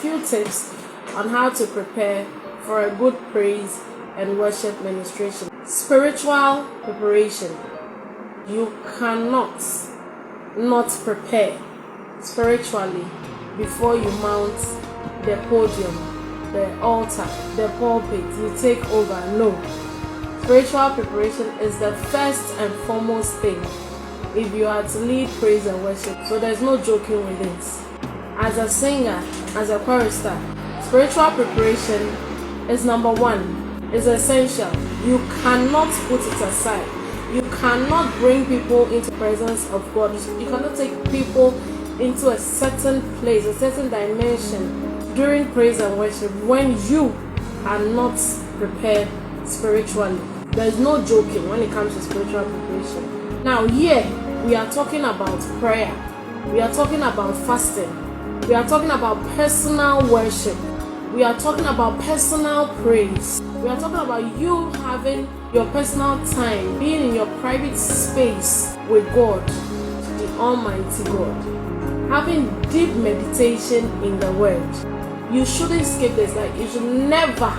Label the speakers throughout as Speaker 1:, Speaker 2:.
Speaker 1: Few tips on how to prepare for a good praise and worship ministration. Spiritual preparation. You cannot not prepare spiritually before you mount the podium, the altar, the pulpit. You take over. No. Spiritual preparation is the first and foremost thing if you are to lead praise and worship. So there's no joking with this. As a singer, as a chorister, spiritual preparation is number one, is essential. You cannot put it aside. You cannot bring people into the presence of God. You cannot take people into a certain place, a certain dimension during praise and worship when you are not prepared spiritually. There is no joking when it comes to spiritual preparation. Now here, we are talking about prayer. We are talking about fasting. We are talking about personal worship. We are talking about personal praise. We are talking about you having your personal time, being in your private space with God, the Almighty God. Having deep meditation in the Word. You shouldn't skip this. Like, you should never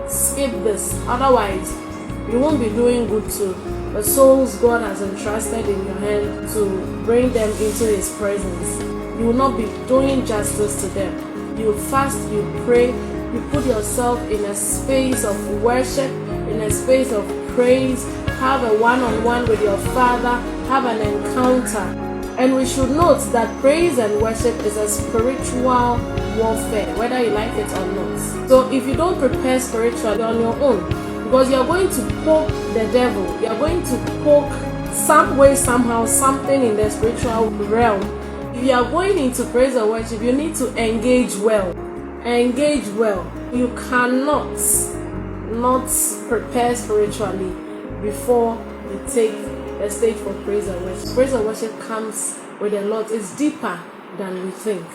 Speaker 1: skip this. Otherwise, you won't be doing good to the souls God has entrusted in your hand to bring them into His presence. You will not be doing justice to them. You fast, you pray, you put yourself in a space of worship, in a space of praise, have a one-on-one with your Father, have an encounter. And we should note that praise and worship is a spiritual warfare, whether you like it or not. So if you don't prepare spiritually on your own, because you're going to poke the devil, you're going to poke some way, somehow, something in the spiritual realm. If you are going into praise and worship, you need to engage well. Engage well. You cannot not prepare spiritually before you take the stage for praise and worship. Praise and worship comes with a lot. It's deeper than we think.